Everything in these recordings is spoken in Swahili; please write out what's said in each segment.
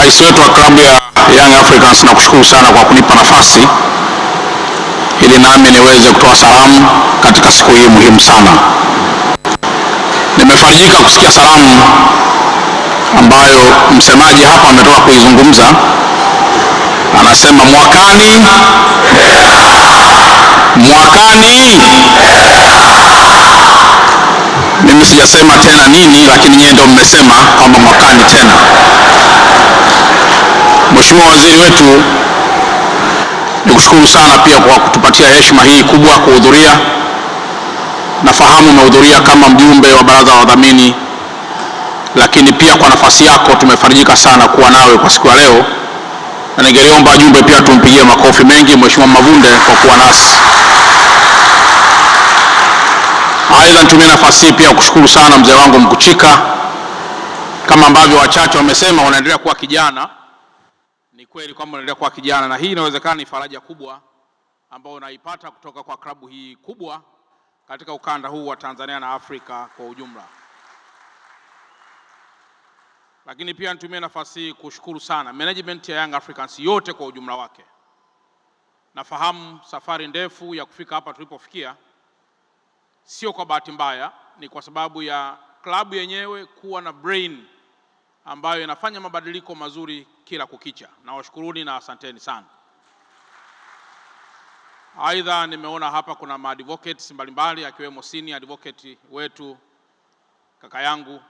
Rais wetu wa klabu ya Young Africans, nakushukuru sana kwa kunipa nafasi ili nami niweze kutoa salamu katika siku hii muhimu sana. Nimefarijika kusikia salamu ambayo msemaji hapa ametoka kuizungumza. Anasema mwakani. Mimi sijasema tena nini, lakini nyie ndio mmesema kwamba mwakani tena. Mheshimiwa Waziri wetu, nikushukuru sana pia kwa kutupatia heshima hii kubwa kuhudhuria. Nafahamu umehudhuria kama mjumbe wa baraza la wadhamini, lakini pia kwa nafasi yako tumefarijika sana kuwa nawe kwa siku ya leo, na ningeliomba wajumbe pia tumpigie makofi mengi Mheshimiwa Mavunde kwa kuwa nasi. Aidha, nitumie nafasi hii pia kushukuru sana mzee wangu Mkuchika. Kama ambavyo wachache wamesema wanaendelea kuwa kijana, ni kweli kwamba unaendelea kuwa kijana, na hii inawezekana ni faraja kubwa ambayo unaipata kutoka kwa klabu hii kubwa katika ukanda huu wa Tanzania na Afrika kwa ujumla. Lakini pia nitumie nafasi hii kushukuru sana management ya Young Africans yote kwa ujumla wake. Nafahamu safari ndefu ya kufika hapa tulipofikia sio kwa bahati mbaya, ni kwa sababu ya klabu yenyewe kuwa na brain ambayo inafanya mabadiliko mazuri kila kukicha. Na washukuruni na asanteni sana. Aidha, nimeona hapa kuna ma-advocates mbalimbali akiwemo senior advocate wetu kaka yangu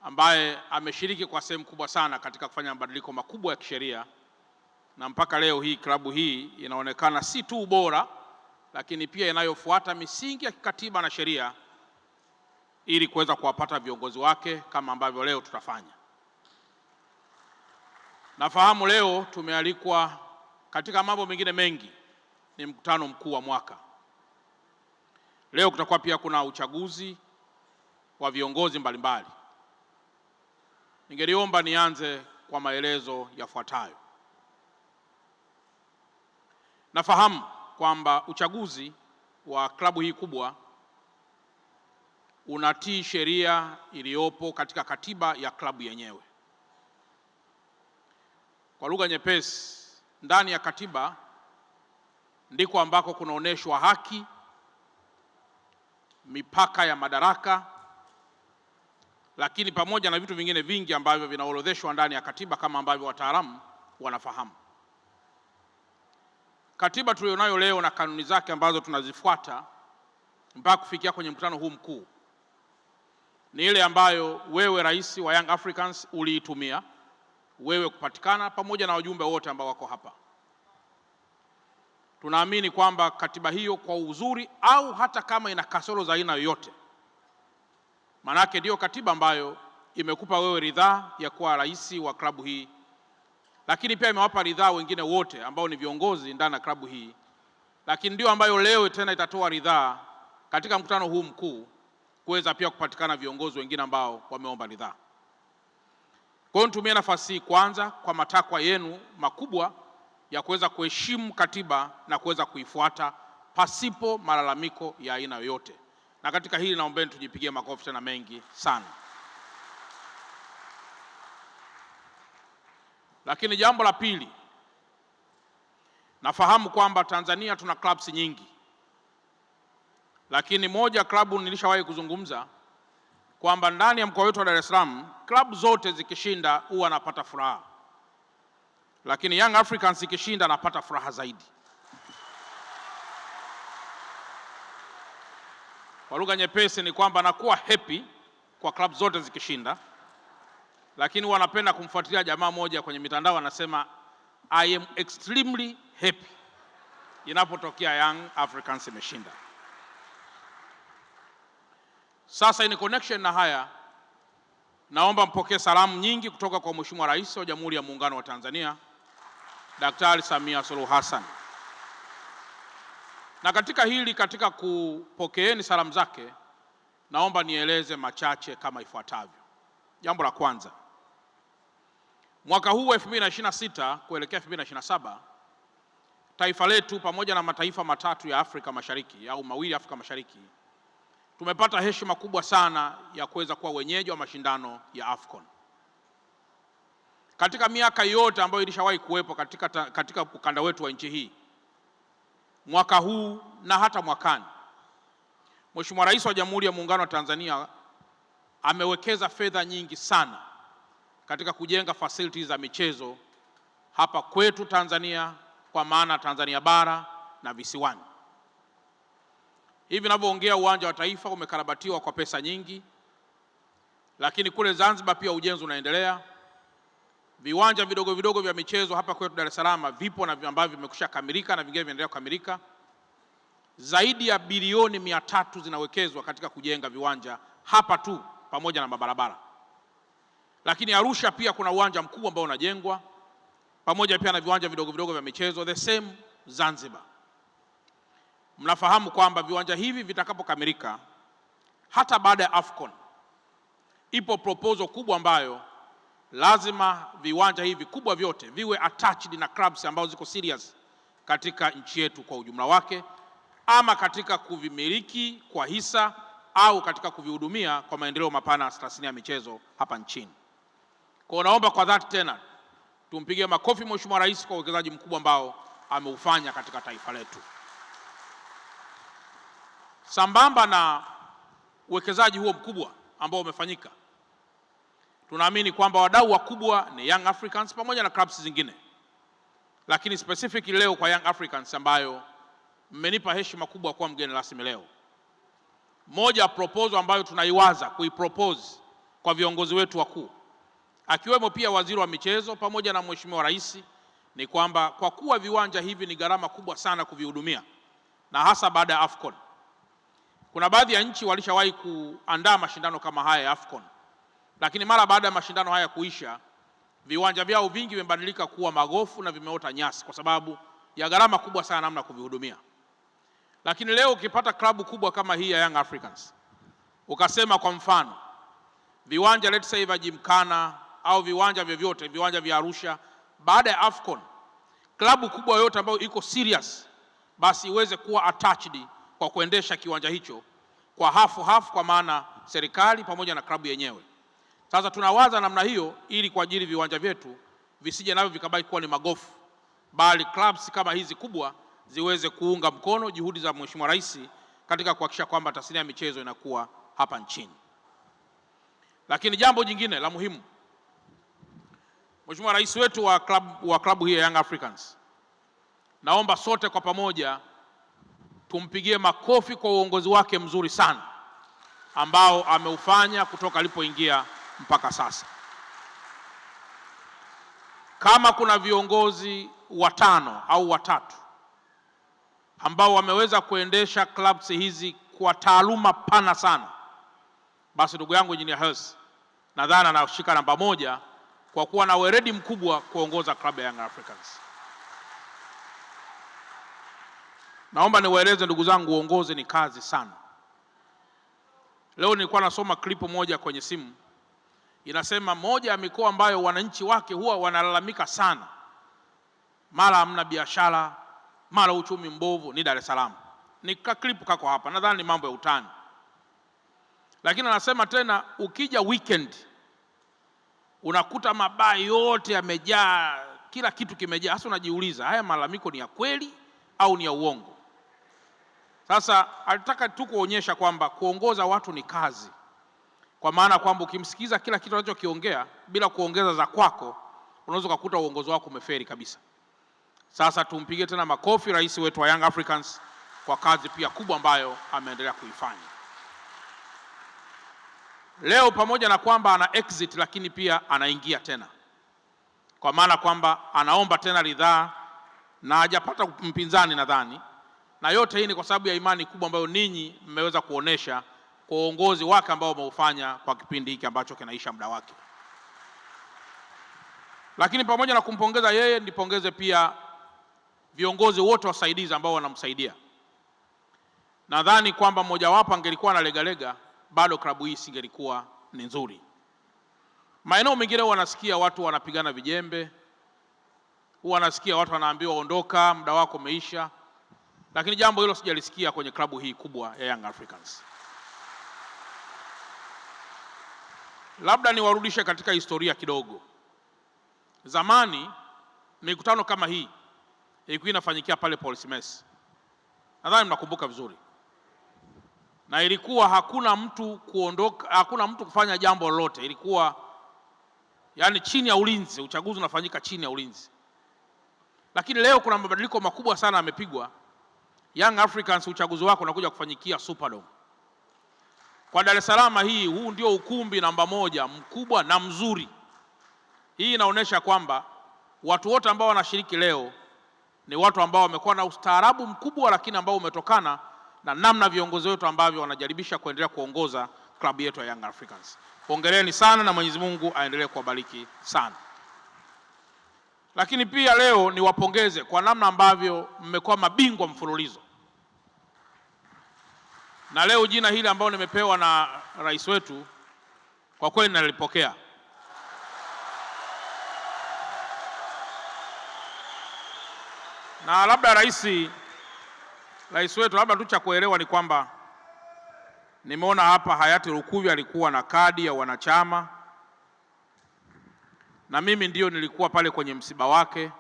ambaye ameshiriki kwa sehemu kubwa sana katika kufanya mabadiliko makubwa ya kisheria, na mpaka leo hii klabu hii inaonekana si tu bora, lakini pia inayofuata misingi ya kikatiba na sheria ili kuweza kuwapata viongozi wake kama ambavyo leo tutafanya. Nafahamu leo tumealikwa katika mambo mengine mengi, ni mkutano mkuu wa mwaka. Leo kutakuwa pia kuna uchaguzi wa viongozi mbalimbali. Ningeliomba nianze kwa maelezo yafuatayo. Nafahamu kwamba uchaguzi wa klabu hii kubwa unatii sheria iliyopo katika katiba ya klabu yenyewe. Kwa lugha nyepesi, ndani ya katiba ndiko ambako kunaoneshwa haki, mipaka ya madaraka, lakini pamoja na vitu vingine vingi ambavyo vinaorodheshwa ndani ya katiba kama ambavyo wataalamu wanafahamu. Katiba tulionayo leo na kanuni zake ambazo tunazifuata mpaka kufikia kwenye mkutano huu mkuu ni ile ambayo wewe rais wa Young Africans uliitumia wewe kupatikana pamoja na wajumbe wote ambao wako hapa. Tunaamini kwamba katiba hiyo kwa uzuri au hata kama ina kasoro za aina yoyote, manake ndio katiba ambayo imekupa wewe ridhaa ya kuwa rais wa klabu hii, lakini pia imewapa ridhaa wengine wote ambao ni viongozi ndani ya klabu hii, lakini ndio ambayo leo tena itatoa ridhaa katika mkutano huu mkuu kuweza pia kupatikana viongozi wengine ambao wameomba ridhaa. Kwa hiyo nitumie nafasi hii kwanza kwa matakwa yenu makubwa ya kuweza kuheshimu katiba na kuweza kuifuata pasipo malalamiko ya aina yoyote. Na katika hili naombeni tujipigie makofi tena mengi sana. Lakini jambo la pili, nafahamu kwamba Tanzania tuna clubs nyingi, lakini moja klabu nilishawahi kuzungumza kwamba ndani ya mkoa wetu wa Dar es Salaam klabu zote zikishinda huwa napata furaha, lakini Young Africans ikishinda napata furaha zaidi. Kwa lugha nyepesi ni kwamba nakuwa happy kwa klabu zote zikishinda, lakini wanapenda kumfuatilia jamaa moja kwenye mitandao anasema I am extremely happy inapotokea Young Africans imeshinda. Sasa in connection na haya, naomba mpokee salamu nyingi kutoka kwa Mheshimiwa Rais wa Jamhuri ya Muungano wa Tanzania Daktari Samia Suluhu Hassan. Na katika hili, katika kupokeeni salamu zake, naomba nieleze machache kama ifuatavyo. Jambo la kwanza, mwaka huu 2026 kuelekea 2027 taifa letu pamoja na mataifa matatu ya Afrika Mashariki au mawili Afrika Mashariki tumepata heshima kubwa sana ya kuweza kuwa wenyeji wa mashindano ya AFCON. Katika miaka yote ambayo ilishawahi kuwepo katika ukanda wetu wa nchi hii, mwaka huu na hata mwakani, Mheshimiwa Rais wa Jamhuri ya Muungano wa Tanzania amewekeza fedha nyingi sana katika kujenga facilities za michezo hapa kwetu Tanzania, kwa maana Tanzania bara na visiwani. Hivi ninavyoongea, uwanja wa Taifa umekarabatiwa kwa pesa nyingi, lakini kule Zanzibar pia ujenzi unaendelea. Viwanja vidogo vidogo vya michezo hapa kwetu Dar es Salaam vipo na ambavyo vimekwisha kamilika na vingine vinaendelea kukamilika. Zaidi ya bilioni 300 zinawekezwa katika kujenga viwanja hapa tu pamoja na mabarabara. Lakini Arusha pia kuna uwanja mkubwa ambao unajengwa pamoja pia na viwanja vidogo vidogo vya michezo, the same Zanzibar. Mnafahamu kwamba viwanja hivi vitakapokamilika, hata baada ya AFCON, ipo proposal kubwa ambayo lazima viwanja hivi kubwa vyote viwe attached na clubs ambazo ziko serious katika nchi yetu kwa ujumla wake, ama katika kuvimiliki kwa hisa au katika kuvihudumia kwa maendeleo mapana ya tasnia ya michezo hapa nchini. Kwa naomba kwa dhati tena tumpigie makofi Mheshimiwa Rais kwa uwekezaji mkubwa ambao ameufanya katika taifa letu. Sambamba na uwekezaji huo mkubwa ambao umefanyika, tunaamini kwamba wadau wakubwa ni Young Africans pamoja na clubs zingine, lakini specifically leo kwa Young Africans ambayo mmenipa heshima kubwa kuwa mgeni rasmi leo. Moja ya proposal ambayo tunaiwaza kuipropose kwa viongozi wetu wakuu, akiwemo pia waziri wa michezo pamoja na Mheshimiwa Rais, ni kwamba kwa kuwa viwanja hivi ni gharama kubwa sana kuvihudumia, na hasa baada ya AFCON. Kuna baadhi ya nchi walishawahi kuandaa mashindano kama haya ya AFCON, lakini mara baada ya mashindano haya kuisha, viwanja vyao vingi vimebadilika kuwa magofu na vimeota nyasi kwa sababu ya gharama kubwa sana namna kuvihudumia. Lakini leo ukipata klabu kubwa kama hii ya Young Africans, ukasema kwa mfano viwanja let's say vya Gymkhana au viwanja vyovyote, viwanja vya Arusha, baada ya AFCON, klabu kubwa yote ambayo iko serious basi iweze kuwa attached kwa kuendesha kiwanja hicho kwa hafu, kwa maana serikali pamoja na klabu yenyewe. Sasa tunawaza namna hiyo ili kwa ajili viwanja vyetu visije navyo vikabaki kuwa ni magofu, bali clubs kama hizi kubwa ziweze kuunga mkono juhudi za Mheshimiwa Rais katika kuhakikisha kwamba tasnia ya michezo inakuwa hapa nchini. Lakini jambo jingine la muhimu, Mheshimiwa Rais wetu wa klabu hii ya Young Africans, naomba sote kwa pamoja tumpigie makofi kwa uongozi wake mzuri sana ambao ameufanya kutoka alipoingia mpaka sasa. Kama kuna viongozi 5 au 3 ambao wameweza kuendesha clubs hizi kwa taaluma pana sana, basi ndugu yangu Engineer Hersi nadhani anashika namba 1 kwa kuwa na weledi mkubwa kuongoza klabu ya Young Africans. Naomba niwaeleze ndugu zangu, uongozi ni kazi sana. Leo nilikuwa nasoma klipu moja kwenye simu, inasema moja ya mikoa ambayo wananchi wake huwa wanalalamika sana, mara hamna biashara, mara uchumi mbovu, ni Dar es Salaam. Ni klipu kako hapa, nadhani ni mambo ya utani. Lakini anasema tena ukija weekend unakuta mabaa yote yamejaa, kila kitu kimejaa. Hasa unajiuliza haya malalamiko ni ya kweli au ni ya uongo? Sasa alitaka tu kuonyesha kwamba kuongoza watu ni kazi, kwa maana kwamba ukimsikiza kila kitu anachokiongea bila kuongeza za kwako, unaweza kukuta uongozi wako umeferi kabisa. Sasa tumpige tena makofi rais wetu wa Young Africans kwa kazi pia kubwa ambayo ameendelea kuifanya. Leo pamoja na kwamba ana exit, lakini pia anaingia tena, kwa maana kwamba anaomba tena ridhaa na hajapata mpinzani nadhani, na yote hii ni kwa sababu ya imani kubwa ambayo ninyi mmeweza kuonesha kwa uongozi wake ambao umeufanya kwa kipindi hiki ambacho kinaisha muda wake. Lakini pamoja na kumpongeza yeye, nipongeze pia viongozi wote wasaidizi ambao wanamsaidia. Nadhani kwamba mmoja wapo angelikuwa na legalega, bado klabu hii singelikuwa ni nzuri. Maeneo mengine wanasikia watu wanapigana vijembe, wanasikia watu wanaambiwa ondoka, muda wako umeisha, lakini jambo hilo sijalisikia kwenye klabu hii kubwa ya Young Africans. Labda niwarudishe katika historia kidogo. Zamani mikutano kama hii ilikuwa inafanyikia pale Police Mess. Nadhani mnakumbuka vizuri. Na ilikuwa hakuna mtu kuondoka, hakuna mtu kufanya jambo lolote. Ilikuwa yani chini ya ulinzi, uchaguzi unafanyika chini ya ulinzi. Lakini leo kuna mabadiliko makubwa sana yamepigwa. Young Africans uchaguzi wako unakuja kufanyikia Superdome. Kwa Dar es Salaam hii, huu ndio ukumbi namba 1 mkubwa na mzuri. Hii inaonyesha kwamba watu wote ambao wanashiriki leo ni watu ambao wamekuwa na ustaarabu mkubwa, lakini ambao umetokana na namna viongozi wetu ambavyo wanajaribisha kuendelea kuongoza klabu yetu ya Young Africans. Hongereni sana na Mwenyezi Mungu aendelee kuwabariki sana. Lakini pia leo niwapongeze kwa namna ambavyo mmekuwa mabingwa mfululizo. Na leo jina hili ambalo nimepewa na rais wetu kwa kweli nalipokea. Na labda rais wetu, labda tu cha kuelewa ni kwamba nimeona hapa hayati Lukuvi alikuwa na kadi ya wanachama, na mimi ndio nilikuwa pale kwenye msiba wake,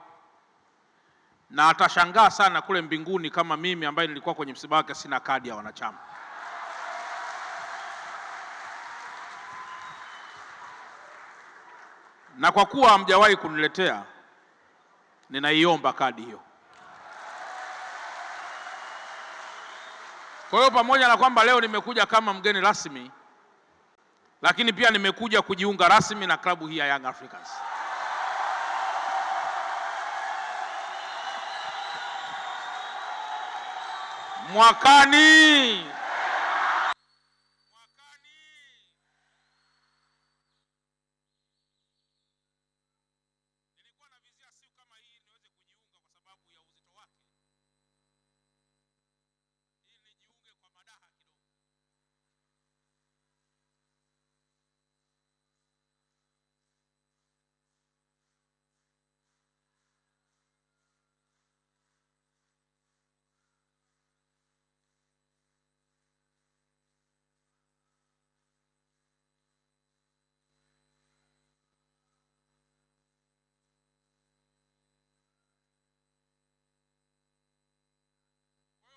na atashangaa sana kule mbinguni kama mimi ambaye nilikuwa kwenye msiba wake sina kadi ya wanachama. Na kwa kuwa hamjawahi kuniletea, ninaiomba kadi hiyo. Kwa hiyo pamoja na kwamba leo nimekuja kama mgeni rasmi, lakini pia nimekuja kujiunga rasmi na klabu hii ya Young Africans. Mwakani nilikuwa na vizia siku kama hii niweze kujiunga kwa sababu ya uzito wake, ili nijiunge kwa madaha kidogo.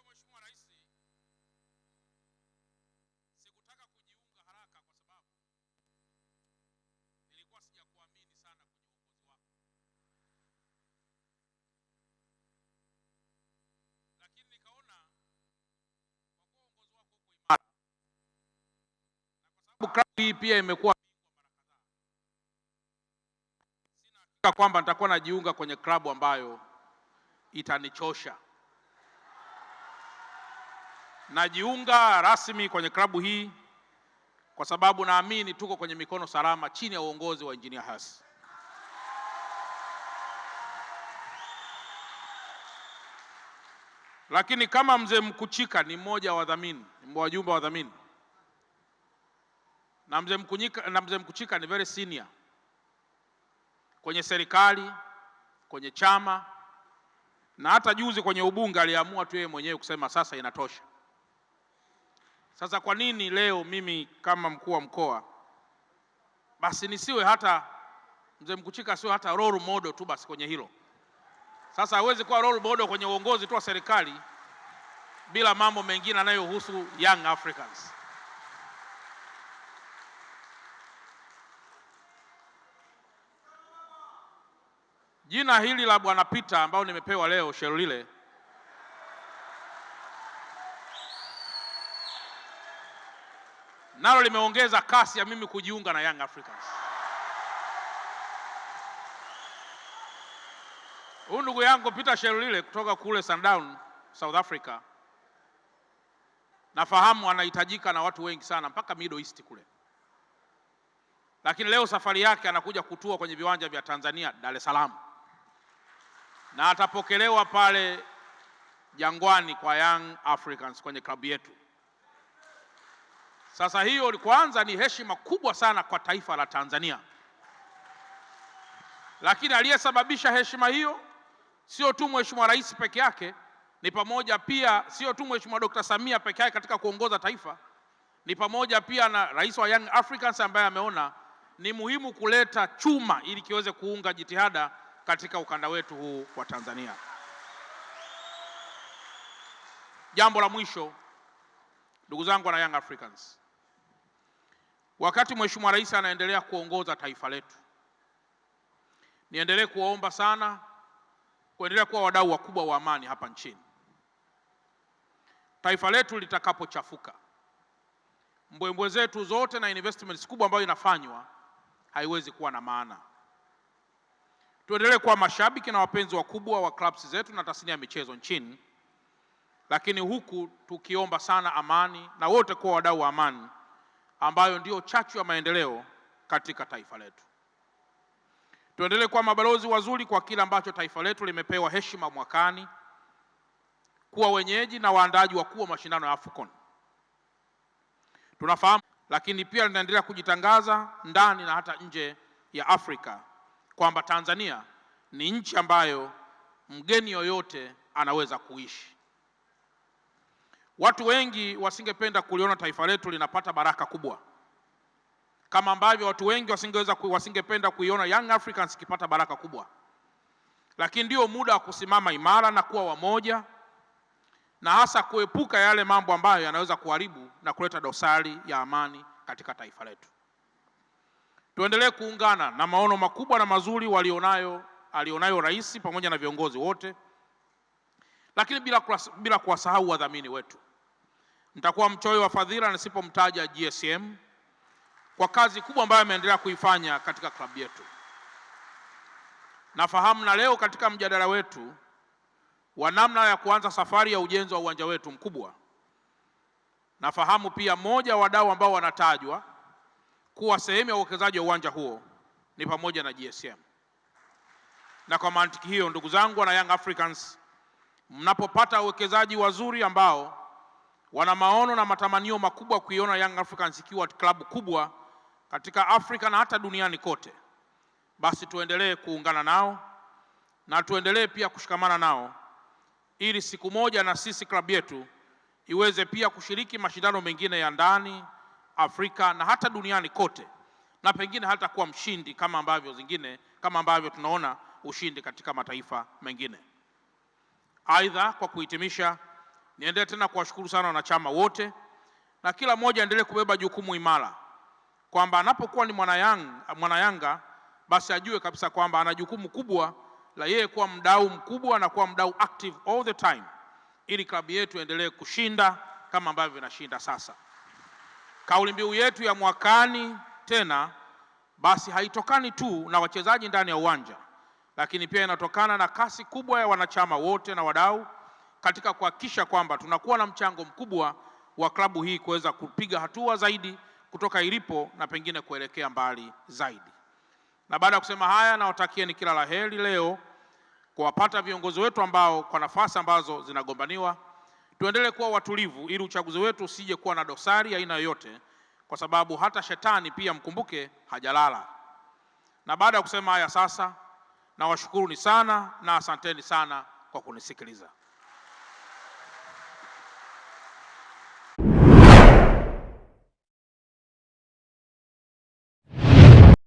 Mheshimiwa Rais, sikutaka kujiunga haraka kwa sababu nilikuwa sijakuamini sana kwenye uongozi wako. Lakini nikaona kwa kuwa uongozi wako uko imara, na kwa sababu klabu hii pia imekuwa bingwa mara kadhaa, sina hakika kwamba nitakuwa najiunga kwenye klabu ambayo itanichosha. Najiunga rasmi kwenye klabu hii kwa sababu naamini tuko kwenye mikono salama chini ya uongozi wa Engineer Hersi. Lakini kama mzee Mkuchika ni mmoja wa wadhamini, ni wajumbe wa wadhamini, na mzee Mkuchika ni very senior kwenye serikali, kwenye chama, na hata juzi kwenye ubunge aliamua tu yeye mwenyewe kusema sasa inatosha. Sasa kwa nini leo mimi kama mkuu wa mkoa basi nisiwe hata mzee Mkuchika sio hata role model tu basi kwenye hilo? Sasa hawezi kuwa role model kwenye uongozi tu wa serikali bila mambo mengine yanayohusu Young Africans. Jina hili la Bwana Peter ambao nimepewa leo Shelile, nalo limeongeza kasi ya mimi kujiunga na Young Africans. Huyu ndugu yangu Peter Shelile kutoka kule Sundown, South Africa, nafahamu anahitajika na watu wengi sana mpaka Middle East kule. Lakini leo safari yake anakuja kutua kwenye viwanja vya Tanzania, Dar es Salaam, na atapokelewa pale Jangwani kwa Young Africans kwenye klabu yetu. Sasa hiyo kwanza ni heshima kubwa sana kwa taifa la Tanzania. Lakini aliyesababisha heshima hiyo sio tu Mheshimiwa Rais peke yake, ni pamoja pia sio tu Mheshimiwa Dr. Samia peke yake katika kuongoza taifa, ni pamoja pia na Rais wa Young Africans ambaye ameona ni muhimu kuleta chuma ili kiweze kuunga jitihada katika ukanda wetu huu wa Tanzania. Jambo la mwisho, ndugu zangu na Young Africans, wakati Mheshimiwa Rais anaendelea kuongoza taifa letu, niendelee kuwaomba sana kuendelea kuwa wadau wakubwa wa amani hapa nchini. Taifa letu litakapochafuka, mbwembwe zetu zote na investments kubwa ambayo inafanywa haiwezi kuwa na maana. Tuendelee kuwa mashabiki na wapenzi wakubwa wa clubs zetu na tasnia ya michezo nchini, lakini huku tukiomba sana amani na wote kuwa wadau wa amani ambayo ndio chachu ya maendeleo katika taifa letu. Tuendelee kuwa mabalozi wazuri kwa kila ambacho taifa letu limepewa heshima mwakani, kuwa wenyeji na waandaaji wakuu wa mashindano ya AFCON. Tunafahamu, lakini pia linaendelea kujitangaza ndani na hata nje ya Afrika kwamba Tanzania ni nchi ambayo mgeni yoyote anaweza kuishi. Watu wengi wasingependa kuliona taifa letu linapata baraka kubwa, kama ambavyo watu wengi wasingependa kuiona Young Africans ikipata baraka kubwa. Lakini ndio muda wa kusimama imara na kuwa wamoja, na hasa kuepuka yale mambo ambayo yanaweza kuharibu na kuleta dosari ya amani katika taifa letu. Tuendelee kuungana na maono makubwa na mazuri alionayo rais pamoja na viongozi wote, lakini bila kuwasahau wadhamini wetu. Nitakuwa mchoyo wa fadhila nisipomtaja GSM kwa kazi kubwa ambayo ameendelea kuifanya katika klabu yetu. Nafahamu na leo katika mjadala wetu wa namna ya kuanza safari ya ujenzi wa uwanja wetu mkubwa, nafahamu pia moja wa wadau ambao wanatajwa kuwa sehemu ya uwekezaji wa uwanja huo ni pamoja na GSM. Na kwa mantiki hiyo, ndugu zangu na Young Africans, mnapopata uwekezaji wazuri ambao wana maono na matamanio makubwa kuiona Young Africans ikiwa klabu kubwa katika Afrika na hata duniani kote, basi tuendelee kuungana nao na tuendelee pia kushikamana nao, ili siku moja na sisi klabu yetu iweze pia kushiriki mashindano mengine ya ndani Afrika na hata duniani kote, na pengine hata kuwa mshindi kama ambavyo tunaona ushindi katika mataifa mengine. Aidha, kwa kuhitimisha, niendelee tena kuwashukuru sana wanachama wote, na kila mmoja endelee kubeba jukumu imara kwamba anapokuwa ni mwana Yanga basi ajue kabisa kwamba ana jukumu kubwa la yeye kuwa mdau mkubwa na kuwa mdau active all the time, ili klabu yetu endelee kushinda kama ambavyo inashinda sasa. Kauli mbiu yetu ya mwakani tena basi haitokani tu na wachezaji ndani ya uwanja, lakini pia inatokana na kasi kubwa ya wanachama wote na wadau katika kuhakikisha kwamba tunakuwa na mchango mkubwa wa klabu hii kuweza kupiga hatua zaidi kutoka ilipo na pengine kuelekea mbali zaidi. Na baada ya kusema haya, nawatakieni kila la heri leo kuwapata viongozi wetu ambao kwa nafasi ambazo zinagombaniwa. Tuendelee kuwa watulivu ili uchaguzi wetu usije kuwa na dosari ya aina yoyote, kwa sababu hata shetani pia mkumbuke hajalala. Na baada ya kusema haya sasa, nawashukuruni sana na asanteni sana kwa kunisikiliza.